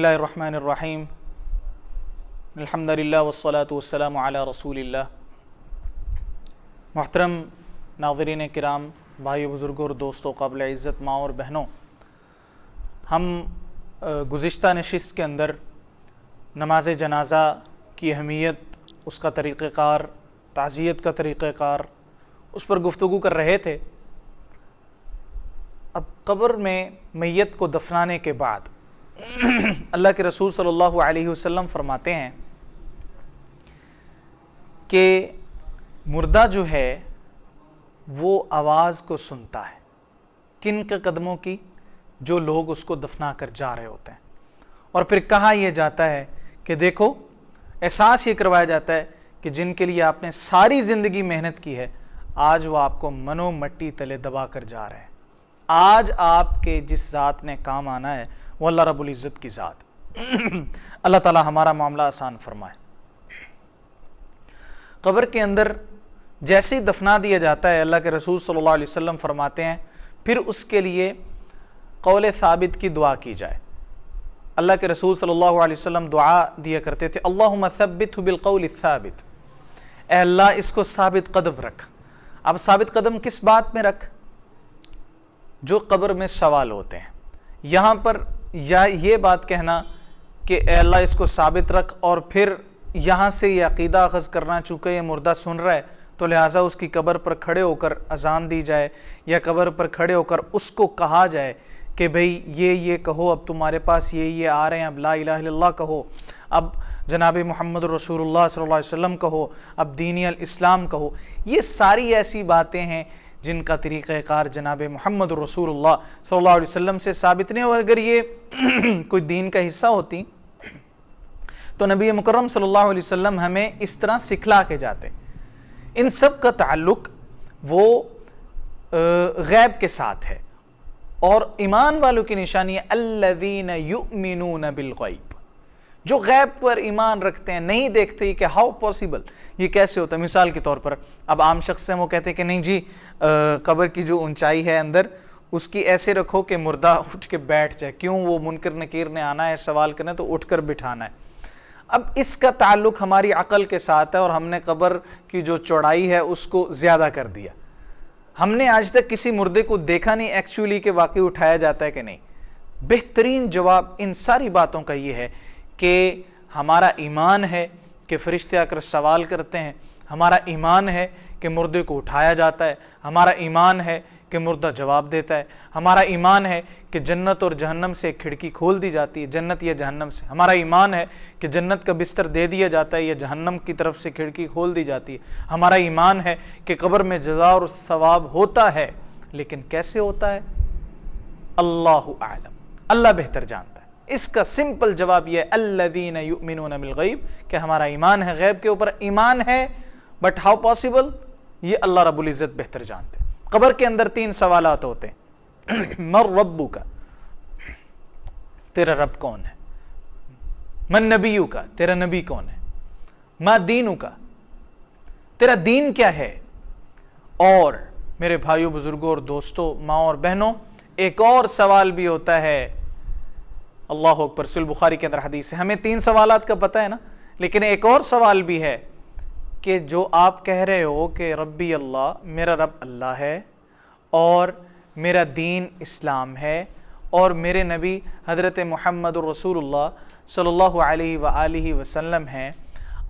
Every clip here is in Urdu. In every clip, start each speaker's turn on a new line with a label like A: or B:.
A: اللہ الرحمن الرحیم الحمدللہ والصلاة والسلام علی رسول اللہ۔ محترم ناظرین کرام، بھائی بزرگوں اور دوستوں، قابل عزت ماں اور بہنوں، ہم گزشتہ نشست کے اندر نماز جنازہ کی اہمیت، اس کا طریقہ کار، تعزیت کا طریقہ کار، اس پر گفتگو کر رہے تھے۔ اب قبر میں میت کو دفنانے کے بعد اللہ کے رسول صلی اللہ علیہ وسلم فرماتے ہیں کہ مردہ جو ہے وہ آواز کو سنتا ہے۔ کن کے قدموں کی؟ جو لوگ اس کو دفنا کر جا رہے ہوتے ہیں۔ اور پھر کہا یہ جاتا ہے کہ دیکھو، احساس یہ کروایا جاتا ہے کہ جن کے لیے آپ نے ساری زندگی محنت کی ہے، آج وہ آپ کو منو مٹی تلے دبا کر جا رہے ہیں۔ آج آپ کے جس ذات نے کام آنا ہے وہ اللہ رب العزت کی ذات۔ اللہ تعالی ہمارا معاملہ آسان فرمائے۔ قبر کے اندر جیسے ہی دفنا دیا جاتا ہے، اللہ کے رسول صلی اللہ علیہ وسلم فرماتے ہیں پھر اس کے لیے قول ثابت کی دعا کی جائے۔ اللہ کے رسول صلی اللہ علیہ وسلم دعا دیا کرتے تھے، اللہم ثبتہ بالقول الثابت، اے اللہ اس کو ثابت قدم رکھ۔ اب ثابت قدم کس بات میں رکھ؟ جو قبر میں سوال ہوتے ہیں۔ یہاں پر یا یہ بات کہنا کہ اے اللہ اس کو ثابت رکھ، اور پھر یہاں سے یہ عقیدہ اخذ کرنا چونکہ یہ مردہ سن رہا ہے تو لہٰذا اس کی قبر پر کھڑے ہو کر اذان دی جائے، یا قبر پر کھڑے ہو کر اس کو کہا جائے کہ بھئی یہ کہو، اب تمہارے پاس یہ آ رہے ہیں، اب لا الہ الا اللہ کہو، اب جناب محمد رسول اللہ صلی اللہ علیہ وسلم کہو، اب دین الاسلام کہو۔ یہ ساری ایسی باتیں ہیں جن کا طریقہ کار جناب محمد رسول اللہ صلی اللہ علیہ وسلم سے ثابت نہیں، اور اگر یہ کوئی دین کا حصہ ہوتی تو نبی مکرم صلی اللہ علیہ وسلم ہمیں اس طرح سکھلا کے جاتے۔ ان سب کا تعلق وہ غیب کے ساتھ ہے، اور ایمان والوں کی نشانی ہے الذین یؤمنون بالغیب، جو غیب پر ایمان رکھتے ہیں، نہیں دیکھتے کہ ہاؤ پاسبل، یہ کیسے ہوتا ہے۔ مثال کے طور پر اب عام شخص سے وہ کہتے ہیں کہ نہیں جی قبر کی جو اونچائی ہے اندر اس کی ایسے رکھو کہ مردہ اٹھ کے بیٹھ جائے، کیوں؟ وہ منکر نکیر نے آنا ہے، سوال کرنا ہے تو اٹھ کر بٹھانا ہے۔ اب اس کا تعلق ہماری عقل کے ساتھ ہے، اور ہم نے قبر کی جو چوڑائی ہے اس کو زیادہ کر دیا۔ ہم نے آج تک کسی مردے کو دیکھا نہیں ایکچولی کہ واقعی اٹھایا جاتا ہے کہ نہیں۔ بہترین جواب ان ساری باتوں کا یہ ہے کہ ہمارا ایمان ہے کہ فرشتے آ کر سوال کرتے ہیں، ہمارا ایمان ہے کہ مردے کو اٹھایا جاتا ہے، ہمارا ایمان ہے کہ مردہ جواب دیتا ہے، ہمارا ایمان ہے کہ جنت اور جہنم سے ایک کھڑکی کھول دی جاتی ہے، جنت یا جہنم سے، ہمارا ایمان ہے کہ جنت کا بستر دے دیا جاتا ہے یا جہنم کی طرف سے کھڑکی کھول دی جاتی ہے، ہمارا ایمان ہے کہ قبر میں جزا اور ثواب ہوتا ہے، لیکن کیسے ہوتا ہے؟ اللہ اعلم، اللہ بہتر جانتا ہے۔ اس کا سمپل جواب یہ ہے الذین یؤمنون بالغیب، کہ ہمارا ایمان ہے، غیب کے اوپر ایمان ہے، بٹ ہاؤ پاسبل، یہ اللہ رب العزت بہتر جانتے ہیں۔ قبر کے اندر 3 سوالات ہوتے ہیں۔ من ربک، تیرا رب کون ہے؟ من نبیک، تیرا نبی کون ہے؟ ما دینک، تیرا دین کیا ہے؟ اور میرے بھائیوں، بزرگوں اور دوستوں، ماں اور بہنوں، ایک اور سوال بھی ہوتا ہے۔ اللہ اکبر، صحیح بخاری کے اندر حدیث ہے۔ ہمیں 3 سوالات کا پتہ ہے نا، لیکن ایک اور سوال بھی ہے کہ جو آپ کہہ رہے ہو کہ ربی اللہ، میرا رب اللہ ہے، اور میرا دین اسلام ہے، اور میرے نبی حضرت محمد رسول اللہ صلی اللہ علیہ وآلہ وسلم ہیں،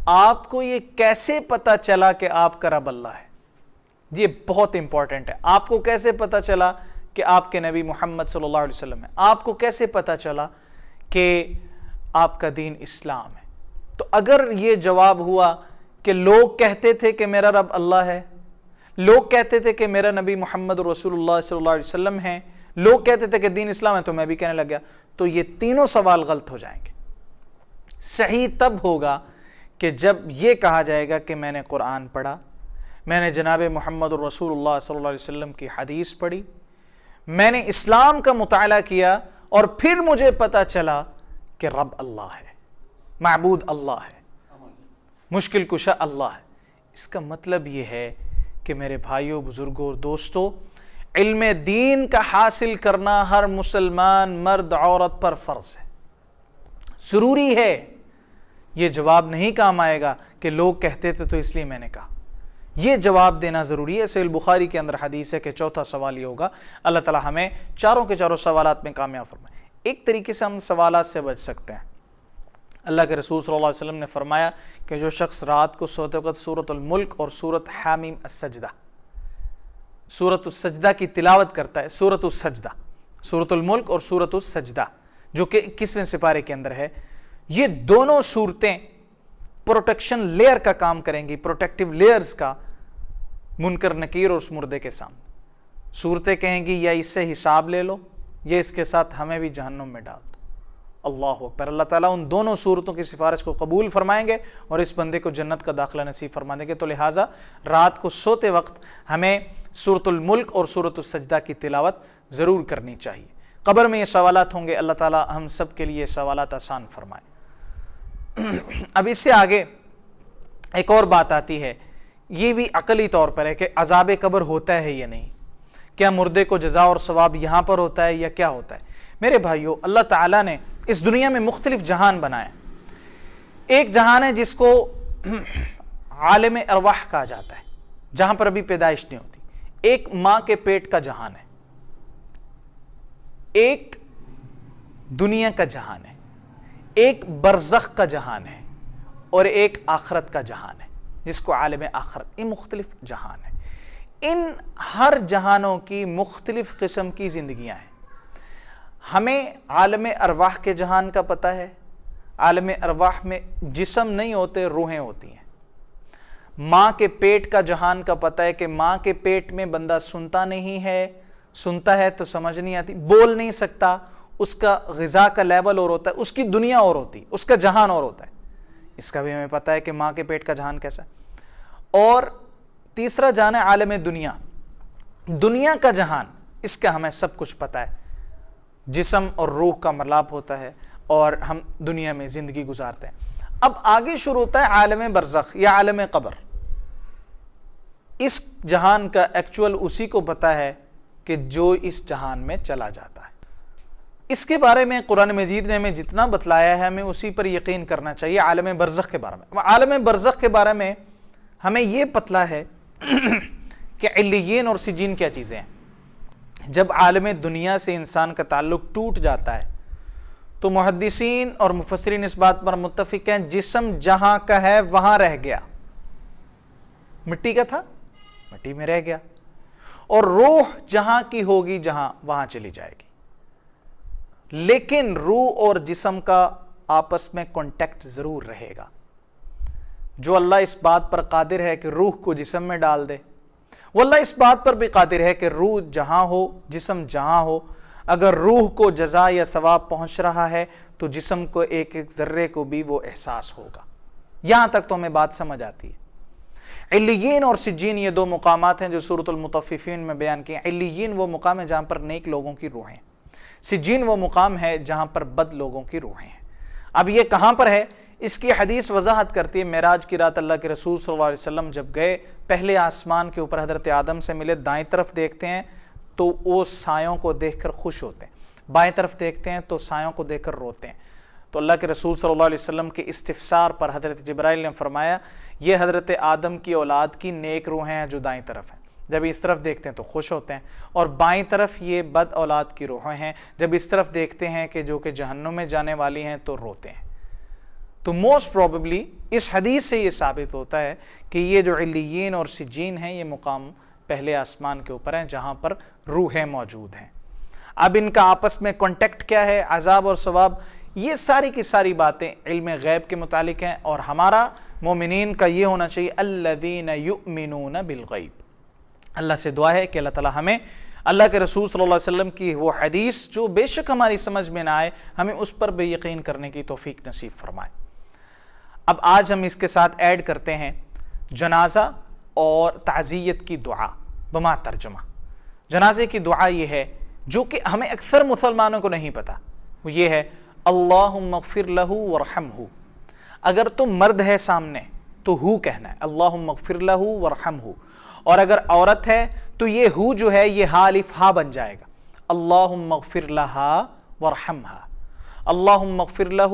A: آپ کو یہ کیسے پتہ چلا کہ آپ کا رب اللہ ہے؟ یہ بہت امپورٹنٹ ہے۔ آپ کو کیسے پتہ چلا کہ آپ کے نبی محمد صلی اللہ علیہ وسلم ہے؟ آپ کو کیسے پتہ چلا کہ آپ کا دین اسلام ہے؟ تو اگر یہ جواب ہوا کہ لوگ کہتے تھے کہ میرا رب اللہ ہے، لوگ کہتے تھے کہ میرا نبی محمد رسول اللہ صلی اللہ علیہ وسلم ہیں، لوگ کہتے تھے کہ دین اسلام ہے، تو میں بھی کہنے لگ گیا، تو یہ تینوں سوال غلط ہو جائیں گے۔ صحیح تب ہوگا کہ جب یہ کہا جائے گا کہ میں نے قرآن پڑھا، میں نے جناب محمد رسول اللہ صلی اللہ علیہ وسلم کی حدیث پڑھی، میں نے اسلام کا مطالعہ کیا، اور پھر مجھے پتہ چلا کہ رب اللہ ہے، معبود اللہ ہے، مشکل کشا اللہ ہے۔ اس کا مطلب یہ ہے کہ میرے بھائیوں، بزرگوں اور دوستوں، علم دین کا حاصل کرنا ہر مسلمان مرد عورت پر فرض ہے۔ ضروری ہے. یہ جواب نہیں کام آئے گا کہ لوگ کہتے تھے تو اس لیے میں نے کہا. یہ جواب دینا ضروری ہے. صحیح البخاری کے اندر حدیث ہے کہ چوتھا سوال یہ ہوگا. اللہ تعالی ہمیں چاروں کے چاروں سوالات میں کامیاب فرمائے. ایک طریقے سے ہم سوالات سے بچ سکتے ہیں. اللہ کے رسول صلی اللہ علیہ وسلم نے فرمایا کہ جو شخص رات کو سوتے وقت سورۃ الملک اور سورۃ حامیم السجدہ، سورۃ السجدہ کی تلاوت کرتا ہے، سورۃ السجدہ، سورۃ الملک اور سورۃ السجدہ جو کہ 21ویں سپارے کے اندر ہے، یہ دونوں صورتیں پروٹیکشن لیئر کا کام کریں گی، پروٹیکٹیو لیئرز کا، منکر نکیر اور اس مردے کے سامنے. صورتیں کہیں گی یا اس سے حساب لے لو یا اس کے ساتھ ہمیں بھی جہنم میں ڈال دو. اللہ اکبر. اللہ تعالیٰ ان دونوں صورتوں کی سفارش کو قبول فرمائیں گے اور اس بندے کو جنت کا داخلہ نصیب فرما دیں گے. تو لہٰذا رات کو سوتے وقت ہمیں سورۃ الملک اور سورۃ السجدہ کی تلاوت ضرور کرنی چاہیے. قبر میں یہ سوالات ہوں گے. اللہ تعالیٰ ہم سب کے لیے یہ سوالات آسان فرمائے. اب اس سے آگے ایک اور بات آتی ہے، یہ بھی عقلی طور پر ہے کہ عذاب قبر ہوتا ہے یا نہیں. کیا مردے کو جزا اور ثواب یہاں پر ہوتا ہے یا کیا ہوتا ہے؟ میرے بھائیو، اللہ تعالیٰ نے اس دنیا میں مختلف جہان بنائے. ایک جہان ہے جس کو عالم ارواح کہا جاتا ہے، جہاں پر ابھی پیدائش نہیں ہوتی. ایک ماں کے پیٹ کا جہان ہے، ایک دنیا کا جہان ہے، ایک برزخ کا جہان ہے اور ایک آخرت کا جہان ہے جس کو عالم آخرت. یہ مختلف جہان ہے. ان ہر جہانوں کی مختلف قسم کی زندگیاں ہیں. ہمیں عالم ارواح کے جہان کا پتہ ہے. عالم ارواح میں جسم نہیں ہوتے، روحیں ہوتی ہیں. ماں کے پیٹ کا جہان کا پتہ ہے کہ ماں کے پیٹ میں بندہ سنتا نہیں ہے، سنتا ہے تو سمجھ نہیں آتی، بول نہیں سکتا، اس کا غذا کا لیول اور ہوتا ہے، اس کی دنیا اور ہوتی، اس کا جہان اور ہوتا ہے. اس کا بھی ہمیں پتہ ہے کہ ماں کے پیٹ کا جہان کیسا ہے. اور تیسرا جہان ہے عالم دنیا. دنیا کا جہان، اس کا ہمیں سب کچھ پتہ ہے. جسم اور روح کا ملاپ ہوتا ہے اور ہم دنیا میں زندگی گزارتے ہیں. اب آگے شروع ہوتا ہے عالم برزخ یا عالم قبر. اس جہان کا ایکچول اسی کو پتہ ہے کہ جو اس جہان میں چلا جاتا ہے. اس کے بارے میں قرآن مجید نے ہمیں جتنا بتلایا ہے ہمیں اسی پر یقین کرنا چاہیے. عالم برزخ کے بارے میں، عالم برزخ کے بارے میں ہمیں یہ پتلا ہے کہ علیین اور سجین کیا چیزیں ہیں. جب عالم دنیا سے انسان کا تعلق ٹوٹ جاتا ہے تو محدثین اور مفسرین اس بات پر متفق ہیں جسم جہاں کا ہے وہاں رہ گیا. مٹی کا تھا، مٹی میں رہ گیا. اور روح جہاں کی ہوگی جہاں، وہاں چلی جائے گی. لیکن روح اور جسم کا آپس میں کانٹیکٹ ضرور رہے گا. جو اللہ اس بات پر قادر ہے کہ روح کو جسم میں ڈال دے، وہ اللہ اس بات پر بھی قادر ہے کہ روح جہاں ہو جسم جہاں ہو، اگر روح کو جزا یا ثواب پہنچ رہا ہے تو جسم کو ایک ایک ذرے کو بھی وہ احساس ہوگا. یہاں تک تو ہمیں بات سمجھ آتی ہے. علیین اور سجین یہ دو مقامات ہیں جو سورۃ المطففین میں بیان کیے. علیین وہ مقام ہے جہاں پر نیک لوگوں کی روحیں، سجین وہ مقام ہے جہاں پر بد لوگوں کی روحیں ہیں. اب یہ کہاں پر ہے؟ اس کی حدیث وضاحت کرتی ہے. معراج کی رات اللہ کے رسول صلی اللہ علیہ وسلم جب گئے، پہلے آسمان کے اوپر حضرت آدم سے ملے. دائیں طرف دیکھتے ہیں تو وہ سایوں کو دیکھ کر خوش ہوتے ہیں، بائیں طرف دیکھتے ہیں تو سایوں کو دیکھ کر روتے ہیں. تو اللہ کے رسول صلی اللہ علیہ وسلم کے استفسار پر حضرت جبرائیل نے فرمایا یہ حضرت آدم کی اولاد کی نیک روحیں ہیں جو دائیں طرف ہیں. جب اس طرف دیکھتے ہیں تو خوش ہوتے ہیں، اور بائیں طرف یہ بد اولاد کی روحیں ہیں، جب اس طرف دیکھتے ہیں کہ جو کہ جہنم میں جانے والی ہیں تو روتے ہیں. تو موسٹ پروبیبلی اس حدیث سے یہ ثابت ہوتا ہے کہ یہ جو علیین اور سجین ہیں یہ مقام پہلے آسمان کے اوپر ہیں جہاں پر روحیں موجود ہیں. اب ان کا آپس میں کانٹیکٹ کیا ہے، عذاب اور ثواب، یہ ساری کی ساری باتیں علم غیب کے متعلق ہیں. اور ہمارا مومنین کا یہ ہونا چاہیے الذین یؤمنون بالغیب. اللہ سے دعا ہے کہ اللہ تعالی ہمیں اللہ کے رسول صلی اللہ علیہ وسلم کی وہ حدیث جو بے شک ہماری سمجھ میں نہ آئے ہمیں اس پر بھی یقین کرنے کی توفیق نصیب فرمائے. اب آج ہم اس کے ساتھ ایڈ کرتے ہیں جنازہ اور تعزیت کی دعا بما ترجمہ. جنازے کی دعا یہ ہے جو کہ ہمیں اکثر مسلمانوں کو نہیں پتا، وہ یہ ہے اللہم اغفر لہ ورحمہ. اگر تم مرد ہے سامنے تو ہو کہنا ہے اللہم اغفر لہ ورحمہ، اور اگر عورت ہے تو یہ ہو جو ہے یہ ہا الف ہا بن جائے گا. اللہم اغفر لہا ورحمہا، اللہم اغفر لہ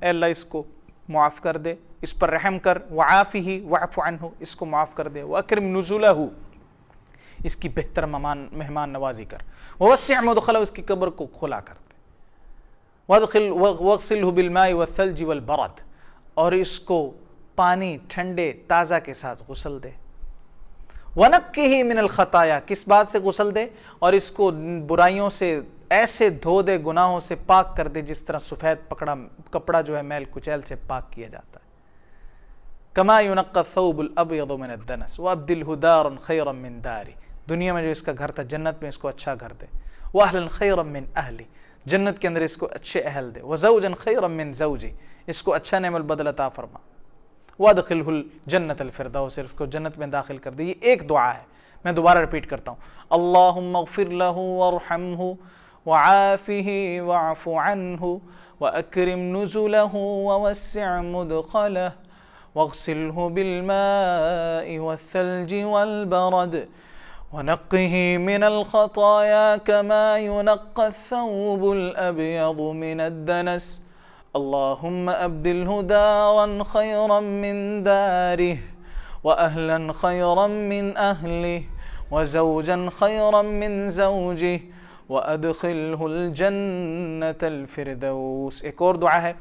A: اے اللہ اس کو معاف کر دے، اس پر رحم کر، وعافہ واعف عنہ، اس کو معاف کر دے، واکرم نزلہ، اس کی بہتر مہمان نوازی کر، ووسع مدخلہ، اس کی قبر کو کھلا کر دے، واغسلہ بالماء والثلج والبرد، اور اس کو پانی ٹھنڈے تازہ کے ساتھ غسل دے، وَنَقِّهِ مِنَ الْخَطَايَا، کس بات سے غسل دے؟ اور اس کو برائیوں سے ایسے دھو دے، گناہوں سے پاک کر دے جس طرح سفید کپڑا جو ہے میل کچیل سے پاک کیا جاتا ہے، كَمَا يُنَقَّى الثَّوْبُ الْأَبْيَضُ مِنَ الدَّنَسِ وَأَبْدِلْهُ دَارًا خَيْرًا مِنْ دَارِهِ، دنیا میں جو اس کا گھر تھا جنت میں اس کو اچھا گھر دے، وَأَهْلًا خَيْرًا مِنْ أَهْلِ، جنت کے اندر اس کو اچھے اہل دے، وَزَوْجًا خَيْرًا مِنْ زَوْجِهِ، اس کو اچھا نعم البدل عطا فرما، وَأَدْخِلْهُ الْجَنَّةَ الْفِرْدَوْسِ، اس کو جنت میں داخل کر دے۔ یہ ایک دعا ہے، میں دوبارہ ریپیٹ کرتا ہوں، اللہم اغفر لہ وارحمہ وعافہ واعف عنہ واکرم نزلہ ووسع مدخلہ واغسلہ بالماء والثلج والبرد ونقه من الخطايا كما ينقى الثوب الأبيض من الدنس اللهم أبدله دارا خيرا من داره وأهلا خيرا من أهله وزوجا خيرا من زوجه وأدخله الجنة الفردوس۔ ایک اور دعا ہے،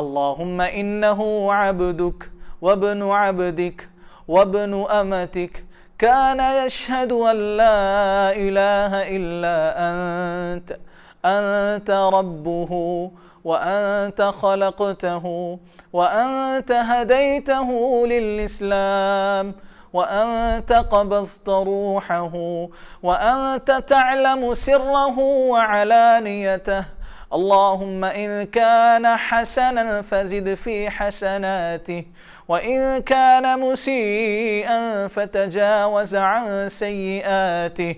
A: اللهم إنه عبدك وابن عبدك وابن أمتك كان يشهد أن لا إله إلا أنت ربه وأنت خلقته وأنت هديته للإسلام وأنت قبضت روحه وأنت تعلم سره وعلانيته اللهم إن كان حسنا فزد في حسناته وإن كان مسيئا فتجاوز عن سيئاته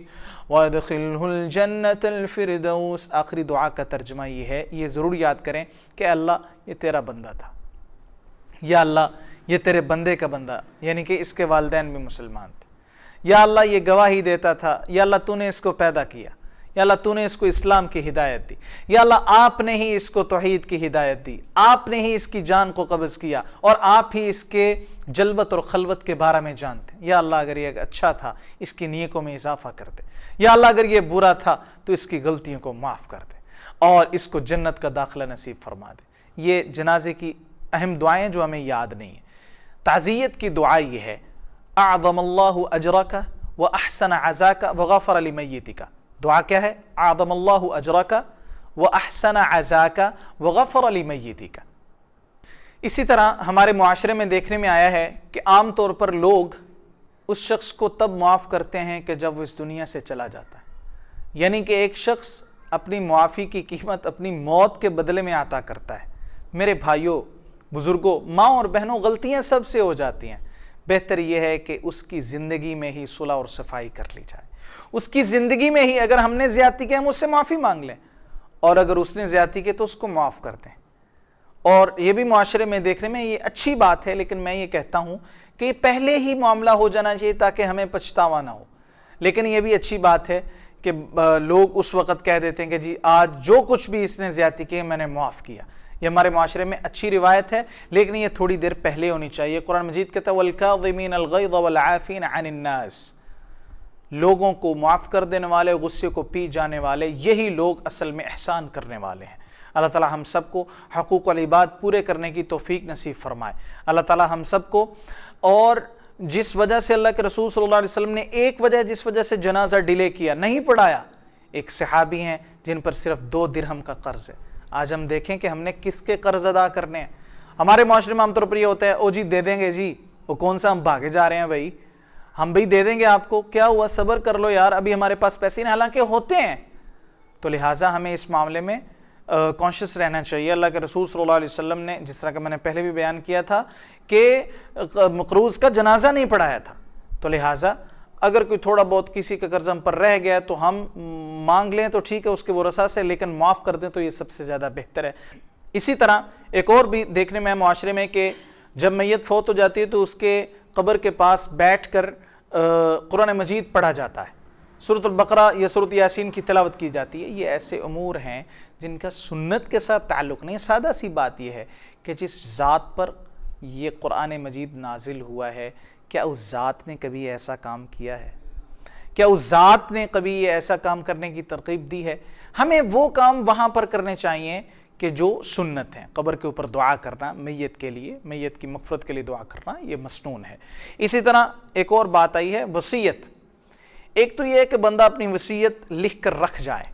A: وَأَدْخِلْهُ الْجَنَّةَ الْفِرْدَوْسِ۔ آخری دعا کا ترجمہ یہ ہے، یہ ضرور یاد کریں کہ اللہ یہ تیرا بندہ تھا، یا اللہ یہ تیرے بندے کا بندہ، یعنی کہ اس کے والدین بھی مسلمان تھے، یا اللہ یہ گواہی دیتا تھا، یا اللہ تو نے اس کو پیدا کیا، یا اللہ تو نے اس کو اسلام کی ہدایت دی، یا اللہ آپ نے ہی اس کو توحید کی ہدایت دی، آپ نے ہی اس کی جان کو قبض کیا اور آپ ہی اس کے جلوت اور خلوت کے بارے میں جانتے، یا اللہ اگر یہ اچھا تھا اس کی نیکوں میں اضافہ کر دے، یا اللہ اگر یہ برا تھا تو اس کی غلطیوں کو معاف کر دے اور اس کو جنت کا داخلہ نصیب فرما دے۔ یہ جنازے کی اہم دعائیں جو ہمیں یاد نہیں ہیں۔ تعزیت کی دعا یہ ہے، اعظم اللہ اجرک واحسن عزاک وغفر لمیتک۔ دعا کیا ہے؟ اعظم اللہ اجرک واحسن عزاک وغفر لمیتک۔ اسی طرح ہمارے معاشرے میں دیکھنے میں آیا ہے کہ عام طور پر لوگ اس شخص کو تب معاف کرتے ہیں کہ جب وہ اس دنیا سے چلا جاتا ہے، یعنی کہ ایک شخص اپنی معافی کی قیمت اپنی موت کے بدلے میں عطا کرتا ہے۔ میرے بھائیوں، بزرگوں، ماں اور بہنوں، غلطیاں سب سے ہو جاتی ہیں، بہتر یہ ہے کہ اس کی زندگی میں ہی صلح اور صفائی کر لی جائے، اس کی زندگی میں ہی اگر ہم نے زیادتی کی ہم اس سے معافی مانگ لیں، اور اگر اس نے زیادتی کی تو اس کو معاف کر دیں۔ اور یہ بھی معاشرے میں دیکھنے میں یہ اچھی بات ہے، لیکن میں یہ کہتا ہوں کہ یہ پہلے ہی معاملہ ہو جانا چاہیے تاکہ ہمیں پچھتاوا نہ ہو۔ لیکن یہ بھی اچھی بات ہے کہ لوگ اس وقت کہہ دیتے ہیں کہ جی آج جو کچھ بھی اس نے زیادتی کی میں نے معاف کیا۔ یہ ہمارے معاشرے میں اچھی روایت ہے، لیکن یہ تھوڑی دیر پہلے ہونی چاہیے۔ قرآن مجید کہتا ہے وَالْكَاظِمِينَ الْغَيْظَ وَالْعَافِينَ عَنِ النَّاسِ، لوگوں کو معاف کر دینے والے، غصے کو پی جانے والے، یہی لوگ اصل میں احسان کرنے والے ہیں۔ اللہ تعالی ہم سب کو حقوق العباد پورے کرنے کی توفیق نصیب فرمائے۔ اللہ تعالی ہم سب کو، اور جس وجہ سے اللہ کے رسول صلی اللہ علیہ وسلم نے ایک وجہ جس وجہ سے جنازہ ڈیلے کیا، نہیں پڑھایا، ایک صحابی ہیں جن پر صرف 2 درہم کا قرض ہے۔ آج ہم دیکھیں کہ ہم نے کس کے قرض ادا کرنے ہیں۔ ہمارے معاشرے میں عام طور پر یہ ہوتا ہے، او جی دے دیں گے جی، وہ کون سا ہم بھاگے جا رہے ہیں بھائی، ہم بھی دے دیں گے آپ کو، کیا ہوا صبر کر لو یار، ابھی ہمارے پاس پیسے نہیں، حالانکہ ہوتے ہیں۔ تو لہٰذا ہمیں اس معاملے میں کانشیس رہنا چاہیے۔ اللہ کے رسول صلی اللہ علیہ وسلم نے، جس طرح کہ میں نے پہلے بھی بیان کیا تھا، کہ مقروض کا جنازہ نہیں پڑھایا تھا، تو لہٰذا اگر کوئی تھوڑا بہت کسی کا قرض ہم پر رہ گیا تو ہم مانگ لیں تو ٹھیک ہے اس کے ورثاء سے، لیکن معاف کر دیں تو یہ سب سے زیادہ بہتر ہے۔ اسی طرح ایک اور بھی دیکھنے میں معاشرے میں کہ جب میت فوت ہو جاتی ہے تو اس کے قبر کے پاس بیٹھ کر قرآن مجید پڑھا جاتا ہے، سورۃ البقرہ یا سورۃ یاسین کی تلاوت کی جاتی ہے، یہ ایسے امور ہیں جن کا سنت کے ساتھ تعلق نہیں۔ سادہ سی بات یہ ہے کہ جس ذات پر یہ قرآن مجید نازل ہوا ہے، کیا اس ذات نے کبھی ایسا کام کیا ہے؟ کیا اس ذات نے کبھی یہ ایسا کام کرنے کی ترغیب دی ہے؟ ہمیں وہ کام وہاں پر کرنے چاہیے کہ جو سنت ہیں۔ قبر کے اوپر دعا کرنا میت کے لیے، میت کی مغفرت کے لیے دعا کرنا، یہ مسنون ہے۔ اسی طرح ایک اور بات آئی ہے، وصیت۔ ایک تو یہ ہے کہ بندہ اپنی وصیت لکھ کر رکھ جائے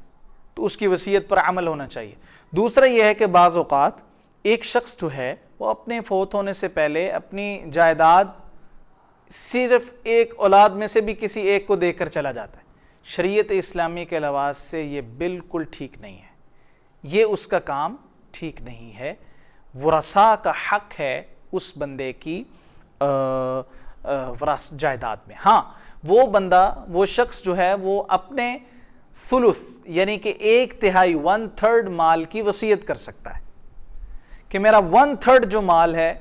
A: تو اس کی وصیت پر عمل ہونا چاہیے۔ دوسرا یہ ہے کہ بعض اوقات ایک شخص جو ہے وہ اپنے فوت ہونے سے پہلے اپنی جائیداد صرف ایک اولاد میں سے بھی کسی ایک کو دے کر چلا جاتا ہے۔ شریعت اسلامی کے لحاظ سے یہ بالکل ٹھیک نہیں ہے، یہ اس کا کام ٹھیک نہیں ہے۔ ورثاء کا حق ہے اس بندے کی جائیداد میں۔ ہاں، وہ بندہ، وہ شخص جو ہے وہ اپنے ثلث یعنی کہ 1/3 1/3 مال کی وصیت کر سکتا ہے کہ میرا 1/3 جو مال ہے،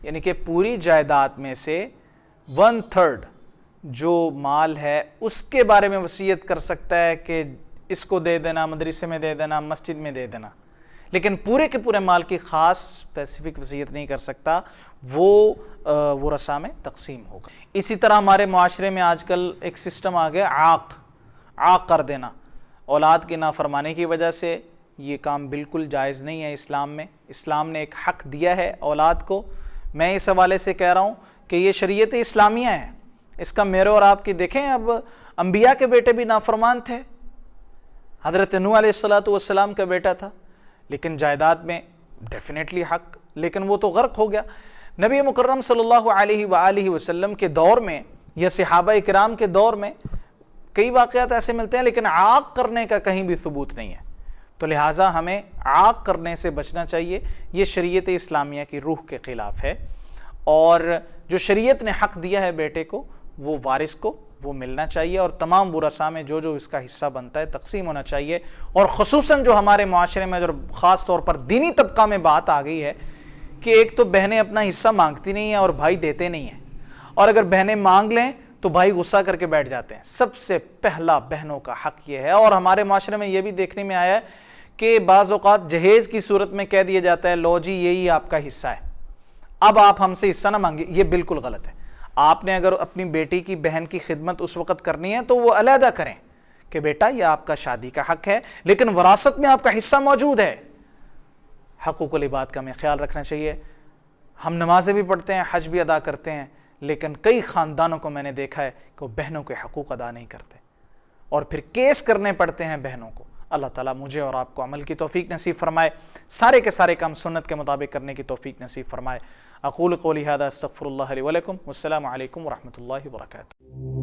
A: یعنی کہ پوری جائیداد میں سے 1/3 جو مال ہے اس کے بارے میں وصیت کر سکتا ہے کہ اس کو دے دینا، مدرسے میں دے دینا، مسجد میں دے دینا، لیکن پورے کے پورے مال کی خاص اسپیسیفک وصیت نہیں کر سکتا، وہ ورثاء میں تقسیم ہوگا۔ اسی طرح ہمارے معاشرے میں آج کل ایک سسٹم آ گیا عاق کر دینا، اولاد کی نافرمانی کی وجہ سے۔ یہ کام بالکل جائز نہیں ہے اسلام میں۔ اسلام نے ایک حق دیا ہے اولاد کو۔ میں اس حوالے سے کہہ رہا ہوں کہ یہ شریعت اسلامیہ ہے، اس کا میرے اور آپ کی دیکھیں، اب انبیاء کے بیٹے بھی نافرمان تھے۔ حضرت نوح علیہ السلام کا بیٹا تھا، لیکن جائیداد میں ڈیفینیٹلی حق، لیکن وہ تو غرق ہو گیا۔ نبی مکرم صلی اللہ علیہ وآلہ وسلم کے دور میں یا صحابہ کرام کے دور میں کئی واقعات ایسے ملتے ہیں، لیکن عاق کرنے کا کہیں بھی ثبوت نہیں ہے۔ تو لہٰذا ہمیں عاق کرنے سے بچنا چاہیے، یہ شریعت اسلامیہ کی روح کے خلاف ہے، اور جو شریعت نے حق دیا ہے بیٹے کو، وہ وارث کو وہ ملنا چاہیے، اور تمام ورثاء میں جو جو اس کا حصہ بنتا ہے تقسیم ہونا چاہیے۔ اور خصوصاً جو ہمارے معاشرے میں جو خاص طور پر دینی طبقہ میں بات آ گئی ہے کہ ایک تو بہنیں اپنا حصہ مانگتی نہیں ہیں اور بھائی دیتے نہیں ہیں، اور اگر بہنیں مانگ لیں تو بھائی غصہ کر کے بیٹھ جاتے ہیں۔ سب سے پہلا بہنوں کا حق یہ ہے، اور ہمارے معاشرے میں یہ بھی دیکھنے میں آیا ہے کہ بعض اوقات جہیز کی صورت میں کہہ دیا جاتا ہے لو جی یہی آپ کا حصہ ہے، اب آپ ہم سے حصہ نہ مانگے۔ یہ بالکل غلط ہے۔ آپ نے اگر اپنی بیٹی کی بہن کی خدمت اس وقت کرنی ہے تو وہ علیحدہ کریں کہ بیٹا یہ آپ کا شادی کا حق ہے، لیکن وراثت میں آپ کا حصہ موجود ہے۔ حقوق العباد کا ہمیں خیال رکھنا چاہیے۔ ہم نمازیں بھی پڑھتے ہیں، حج بھی ادا کرتے ہیں، لیکن کئی خاندانوں کو میں نے دیکھا ہے کہ وہ بہنوں کے حقوق ادا نہیں کرتے، اور پھر کیس کرنے پڑتے ہیں بہنوں کو۔ اللہ تعالیٰ مجھے اور آپ کو عمل کی توفیق نصیب فرمائے، سارے کے سارے کام سنت کے مطابق کرنے کی توفیق نصیب فرمائے۔ اقول قولی ھذا استغفر اللہ لی ولکم، والسلام علیکم ورحمۃ اللہ وبرکاتہ۔